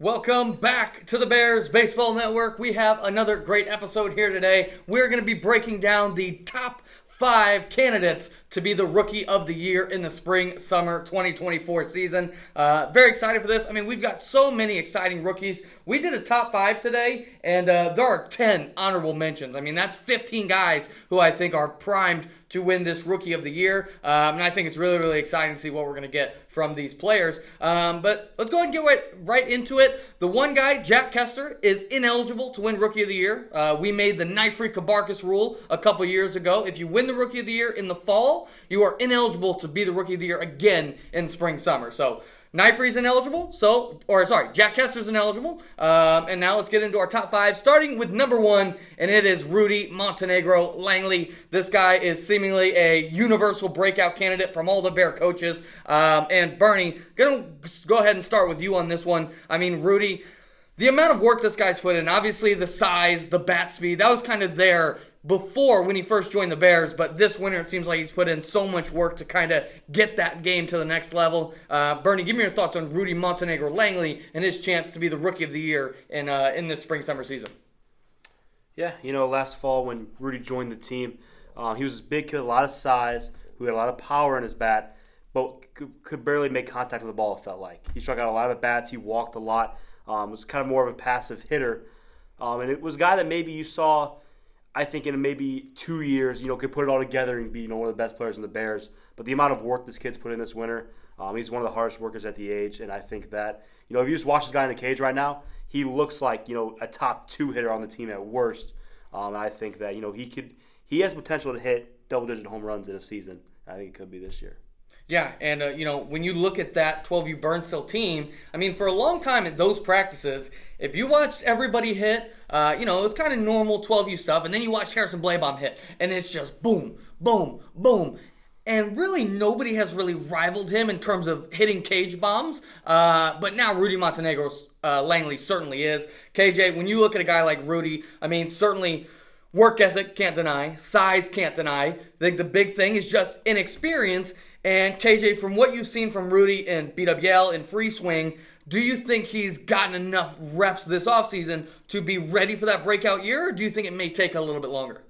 Welcome back to the Bears Baseball Network. We have another great episode here today. We're going to be breaking down the top 5 candidates to be the Rookie of the Year in the Spring-Summer 2024 season. Very excited for this. I mean, we've got so many exciting rookies. We did a top 5 today, and there are 10 honorable mentions. I mean, that's 15 guys who I think are primed to win this Rookie of the Year. And I think it's really, really exciting to see what we're going to get from these players. But let's go ahead and get right into it. The one guy, Jack Kessler, is ineligible to win Rookie of the Year. We made the Neifert Kabarkis rule a couple years ago. If you win the Rookie of the Year in the fall, you are ineligible to be the Rookie of the Year again in spring-summer. So Neifert's ineligible, Jack Kessler's ineligible. And now let's get into our top 5, starting with number 1, and it is Rudy Montenegro Langley. This guy is seemingly a universal breakout candidate from all the Bear coaches. And Bernie, gonna go ahead and start with you on this one. I mean, Rudy, the amount of work this guy's put in, obviously the size, the bat speed, that was kind of there before when he first joined the Bears, but this winter it seems like he's put in so much work to kind of get that game to the next level. Bernie, give me your thoughts on Rudy Montenegro Langley and his chance to be the Rookie of the Year in this spring-summer season. Yeah, last fall when Rudy joined the team, he was a big kid, a lot of size, who had a lot of power in his bat, but could barely make contact with the ball, it felt like. He struck out a lot of at-bats, he walked a lot, was kind of more of a passive hitter. And it was a guy that maybe you saw, I think in maybe 2 years, could put it all together and be, one of the best players in the Bears. But the amount of work this kid's put in this winter, he's one of the hardest workers at the age. And I think that, if you just watch this guy in the cage right now, he looks like, a top 2 hitter on the team at worst. And I think that, he has potential to hit double-digit home runs in a season. I think it could be this year. Yeah, and, when you look at that 12U Burnsville team, I mean, for a long time at those practices, if you watched everybody hit, it was kind of normal 12U stuff, and then you watch Harrison Blaibom hit, and it's just boom, boom, boom. And really, nobody has really rivaled him in terms of hitting cage bombs, but now Rudy Montenegro Langley certainly is. KJ, when you look at a guy like Rudy, I mean, certainly work ethic, can't deny. Size, can't deny. I think the big thing is just inexperience. And KJ, from what you've seen from Rudy in BWL and free swing, do you think he's gotten enough reps this offseason to be ready for that breakout year, or do you think it may take a little bit longer?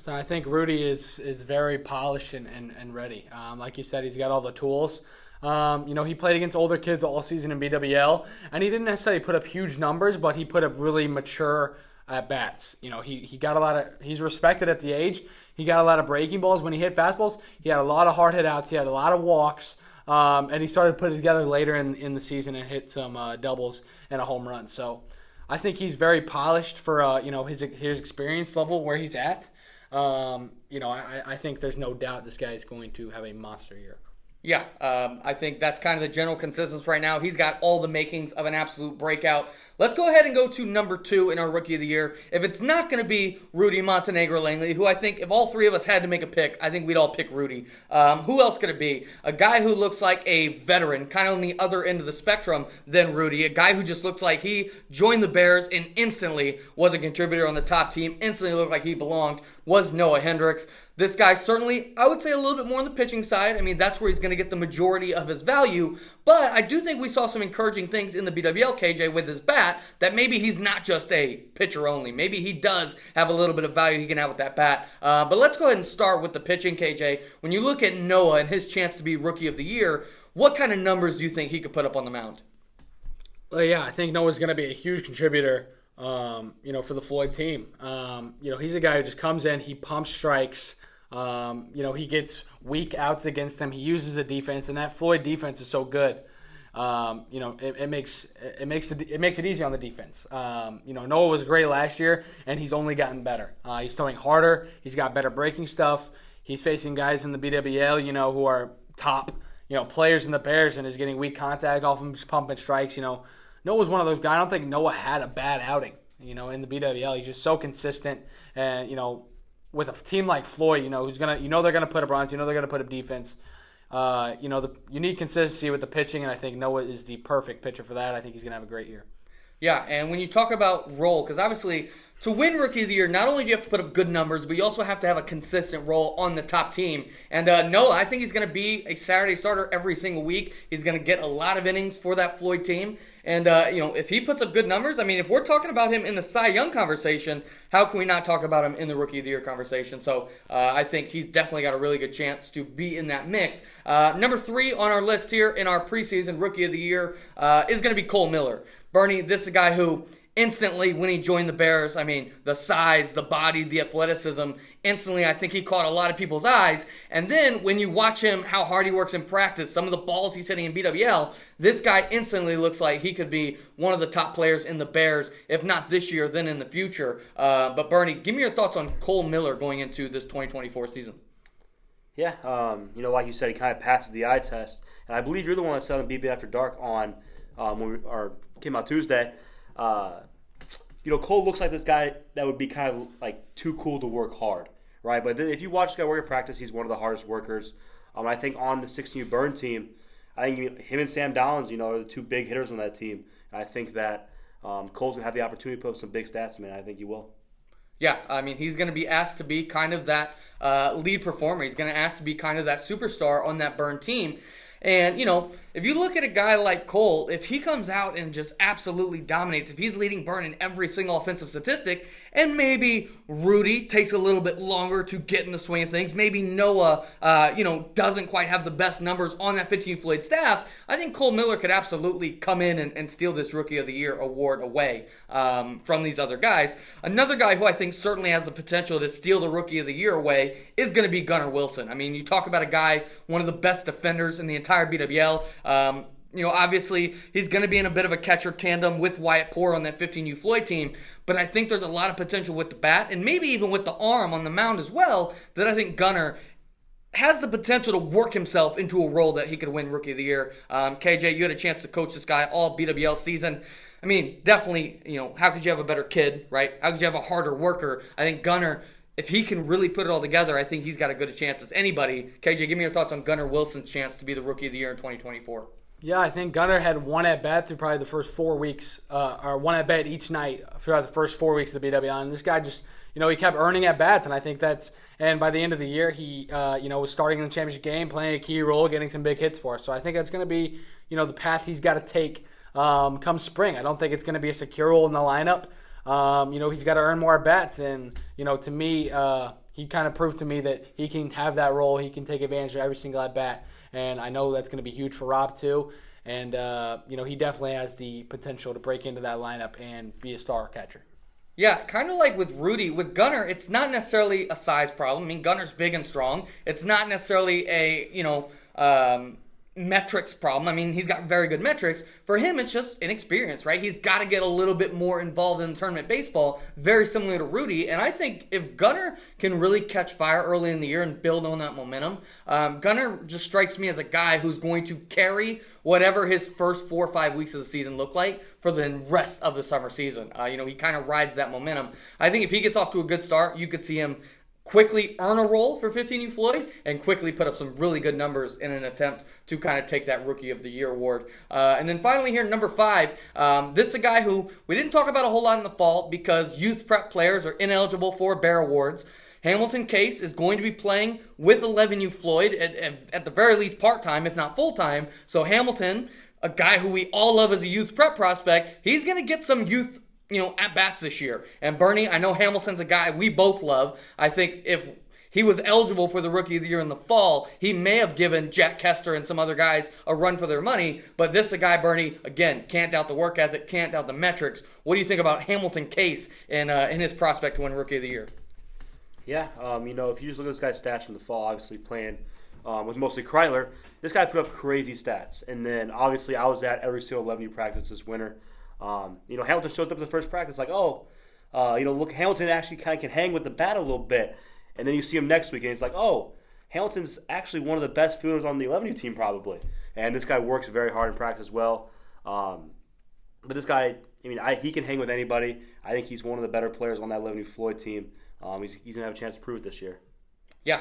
So I think Rudy is very polished and ready. Like you said, he's got all the tools. He played against older kids all season in BWL, and he didn't necessarily put up huge numbers, but he put up really mature at-bats. He got a lot of – he's respected at the age. He got a lot of breaking balls. When he hit fastballs, he had a lot of hard hit outs. He had a lot of walks. And he started putting it together later in the season and hit some doubles and a home run. So I think he's very polished for his experience level where he's at. I think there's no doubt this guy is going to have a monster year. Yeah, I think that's kind of the general consensus right now. He's got all the makings of an absolute breakout. Let's go ahead and go to number 2 in our Rookie of the Year. If it's not going to be Rudy Montenegro Langley, who I think if all 3 of us had to make a pick, I think we'd all pick Rudy. Who else could it be? A guy who looks like a veteran, kind of on the other end of the spectrum than Rudy. A guy who just looks like he joined the Bears and instantly was a contributor on the top team, instantly looked like he belonged, was Noah Hendricks. This guy certainly, I would say, a little bit more on the pitching side. I mean, that's where he's going to get the majority of his value. But I do think we saw some encouraging things in the BWL, KJ, with his bat, that maybe he's not just a pitcher only. Maybe he does have a little bit of value he can have with that bat. But let's go ahead and start with the pitching, KJ. When you look at Noah and his chance to be Rookie of the Year, what kind of numbers do you think he could put up on the mound? Well, yeah, I think Noah's going to be a huge contributor, for the Floyd team. He's a guy who just comes in, he pumps strikes. He gets weak outs against him. He uses the defense, and that Floyd defense is so good. It makes it easy on the defense. Noah was great last year, and he's only gotten better. He's throwing harder. He's got better breaking stuff. He's facing guys in the BWL, who are top, players in the Bears, and is getting weak contact off him, just pumping strikes. Noah's one of those guys. I don't think Noah had a bad outing, in the BWL. He's just so consistent, and with a team like Floyd, who's gonna, they're gonna put up runs, they're gonna put up defense. You need consistency with the pitching, and I think Noah is the perfect pitcher for that. I think he's gonna have a great year. Yeah, and when you talk about role, because obviously to win Rookie of the Year, not only do you have to put up good numbers, but you also have to have a consistent role on the top team. And no, I think he's going to be a Saturday starter every single week. He's going to get a lot of innings for that Floyd team. And, if he puts up good numbers, I mean, if we're talking about him in the Cy Young conversation, how can we not talk about him in the Rookie of the Year conversation? So I think he's definitely got a really good chance to be in that mix. Number 3 on our list here in our preseason Rookie of the Year is going to be Cole Miller. Bernie, this is a guy who instantly, when he joined the Bears, I mean, the size, the body, the athleticism, instantly I think he caught a lot of people's eyes. And then when you watch him, how hard he works in practice, some of the balls he's hitting in BWL, this guy instantly looks like he could be one of the top players in the Bears, if not this year, then in the future. But Bernie, give me your thoughts on Cole Miller going into this 2024 season. Yeah, like you said, he kind of passes the eye test. And I believe you're the one that said on BB After Dark on came out Tuesday. Cole looks like this guy that would be kind of like too cool to work hard, right? But if you watch this guy work at practice, he's one of the hardest workers. I think on the 16U Burn team, I think him and Sam Downs, are the two big hitters on that team. And I think that Cole's going to have the opportunity to put up some big stats, man. I think he will. Yeah, I mean, he's going to be asked to be kind of that lead performer. He's going to ask to be kind of that superstar on that Burn team. And, if you look at a guy like Cole, if he comes out and just absolutely dominates, if he's leading Burn in every single offensive statistic, and maybe Rudy takes a little bit longer to get in the swing of things, maybe Noah, doesn't quite have the best numbers on that 15 Floyd staff, I think Cole Miller could absolutely come in and steal this Rookie of the Year award away from these other guys. Another guy who I think certainly has the potential to steal the Rookie of the Year away is going to be Gunnar Wilson. I mean, you talk about a guy, one of the best defenders in the entire BWL. Obviously, he's going to be in a bit of a catcher tandem with Wyatt Poore on that 15U Floyd team, but I think there's a lot of potential with the bat and maybe even with the arm on the mound as well that I think Gunnar has the potential to work himself into a role that he could win Rookie of the Year. KJ, you had a chance to coach this guy all BWL season. I mean, definitely, how could you have a better kid, right? How could you have a harder worker? I think Gunnar, if he can really put it all together, I think he's got as good a chance as anybody. KJ, give me your thoughts on Gunnar Wilson's chance to be the Rookie of the Year in 2024. Yeah, I think Gunnar had one at-bat through probably the first 4 weeks, or one at-bat each night throughout the first 4 weeks of the BWL. And this guy just, he kept earning at-bats, and I think and by the end of the year, he, was starting in the championship game, playing a key role, getting some big hits for us. So I think that's going to be, the path he's got to take come spring. I don't think it's going to be a secure role in the lineup. He's got to earn more at-bats, and, to me, he kind of proved to me that he can have that role. He can take advantage of every single at-bat. And I know that's going to be huge for Rob, too. And, he definitely has the potential to break into that lineup and be a star catcher. Yeah, kind of like with Rudy. With Gunnar, it's not necessarily a size problem. I mean, Gunnar's big and strong. It's not necessarily a, metrics problem. I mean, he's got very good metrics. For him, it's just inexperience, right? He's got to get a little bit more involved in tournament baseball, very similar to Rudy. And I think if Gunnar can really catch fire early in the year and build on that momentum, Gunnar just strikes me as a guy who's going to carry whatever his first 4 or 5 weeks of the season look like for the rest of the summer season. He kind of rides that momentum. I think if he gets off to a good start, you could see him quickly earn a role for 15U Floyd and quickly put up some really good numbers in an attempt to kind of take that Rookie of the Year award. And then finally here, number 5, this is a guy who we didn't talk about a whole lot in the fall because youth prep players are ineligible for Bear Awards. Hamilton Case is going to be playing with 11U Floyd at the very least part-time, if not full-time. So Hamilton, a guy who we all love as a youth prep prospect, he's going to get some youth at-bats this year. And Bernie, I know Hamilton's a guy we both love. I think if he was eligible for the Rookie of the Year in the fall, he may have given Jack Kester and some other guys a run for their money. But this is a guy, Bernie, again, can't doubt the work ethic, can't doubt the metrics. What do you think about Hamilton Case in his prospect to win Rookie of the Year? Yeah, if you just look at this guy's stats from the fall, obviously playing with mostly Kryler, this guy put up crazy stats. And then, obviously, I was at every single 11U practice this winter. Hamilton shows up at the first practice like, look, Hamilton actually kind of can hang with the bat a little bit. And then you see him next week, and it's like, Hamilton's actually one of the best fielders on the 11U team probably. And this guy works very hard in practice as well. But this guy, he can hang with anybody. I think he's one of the better players on that 11U Floyd team. He's going to have a chance to prove it this year. Yeah,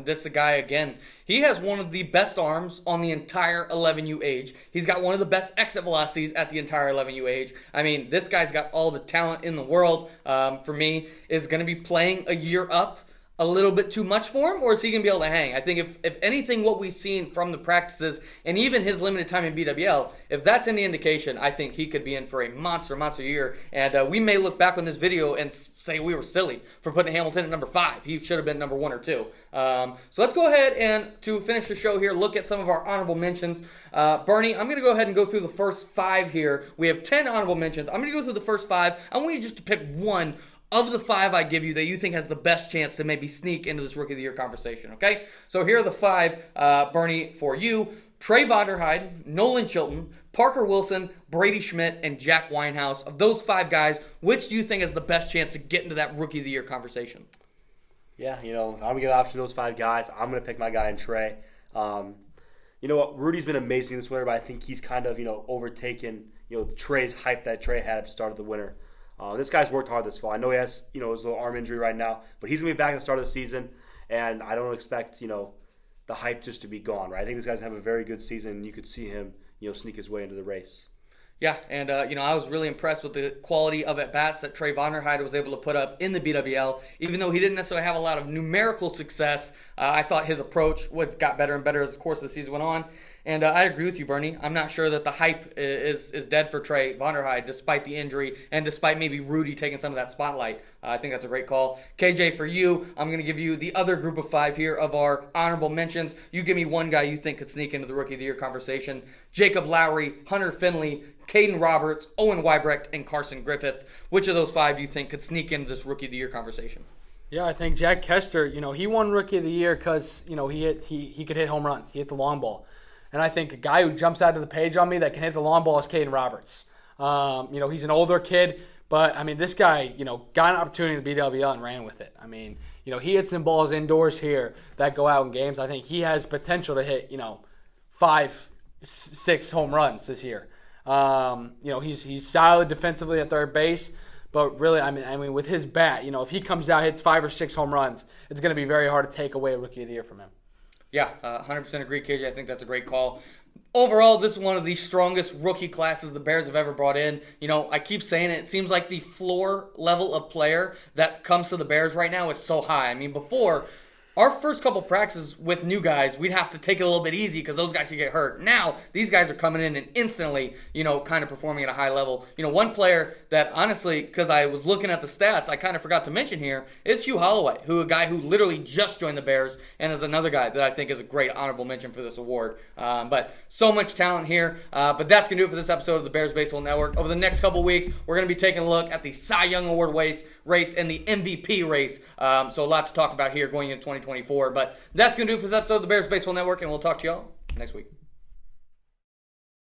this is a guy, again, he has one of the best arms on the entire 11U age. He's got one of the best exit velocities at the entire 11U age. I mean, this guy's got all the talent in the world. For me, is going to be playing a year up a little bit too much for him, or is he going to be able to hang? I think if anything, what we've seen from the practices and even his limited time in BWL, if that's any indication, I think he could be in for a monster year. And we may look back on this video and say we were silly for putting Hamilton at number 5. He should have been number 1 or 2. So let's go ahead and, to finish the show here, look at some of our honorable mentions. Bernie, I'm going to go ahead and go through the first 5 here. We have 10 honorable mentions. I'm going to go through the first 5. I want you just to pick one of the 5 I give you that you think has the best chance to maybe sneak into this Rookie of the Year conversation, okay? So here are the 5, Bernie, for you. Trey Vonderheide, Nolan Chilton, Parker Wilson, Brady Schmidt, and Jack Winehouse. Of those 5 guys, which do you think has the best chance to get into that Rookie of the Year conversation? Yeah, I'm going to get an option to those 5 guys. I'm going to pick my guy in Trey. You know what? Rudy's been amazing this winter, but I think he's kind of, overtaken, Trey's hype that Trey had at the start of the winter. This guy's worked hard this fall. I know he has, his little arm injury right now, but he's going to be back at the start of the season, and I don't expect, the hype just to be gone, right? I think these guys have a very good season, and you could see him, sneak his way into the race. Yeah, and I was really impressed with the quality of at-bats that Trey Vonderheide was able to put up in the BWL. Even though he didn't necessarily have a lot of numerical success, I thought his approach got better and better as the course of the season went on. And I agree with you, Bernie. I'm not sure that the hype is dead for Trey Vonderheide, despite the injury and despite maybe Rudy taking some of that spotlight. I think that's a great call. KJ, for you, I'm going to give you the other group of 5 here of our honorable mentions. You give me one guy you think could sneak into the Rookie of the Year conversation. Jacob Lowry, Hunter Finley, Caden Roberts, Owen Weibrecht, and Carson Griffith. Which of those 5 do you think could sneak into this Rookie of the Year conversation? Yeah, I think Jack Kester, he won Rookie of the Year because, he could hit home runs. He hit the long ball. And I think a guy who jumps out of the page on me that can hit the long ball is Caden Roberts. He's an older kid, but, this guy, got an opportunity in the BWL and ran with it. He hit some balls indoors here that go out in games. I think he has potential to hit, 5, 6 home runs this year. He's solid defensively at third base, but really, with his bat, if he comes out, hits 5 or 6 home runs, it's going to be very hard to take away a Rookie of the Year from him. Yeah, 100% agree, KJ. I think that's a great call. Overall, this is one of the strongest rookie classes the Bears have ever brought in. I keep saying it seems like the floor level of player that comes to the Bears right now is so high. Before, our first couple practices with new guys, we'd have to take it a little bit easy because those guys could get hurt. Now, these guys are coming in and instantly, kind of performing at a high level. One player that, honestly, because I was looking at the stats, I kind of forgot to mention here, is Hugh Holloway, a guy who literally just joined the Bears and is another guy that I think is a great honorable mention for this award. But so much talent here. But that's going to do it for this episode of the Bears Baseball Network. Over the next couple weeks, we're going to be taking a look at the Cy Young Award race and the MVP race. So a lot to talk about here going into 2024. But that's going to do it for this episode of the Bears Baseball Network, and we'll talk to y'all next week.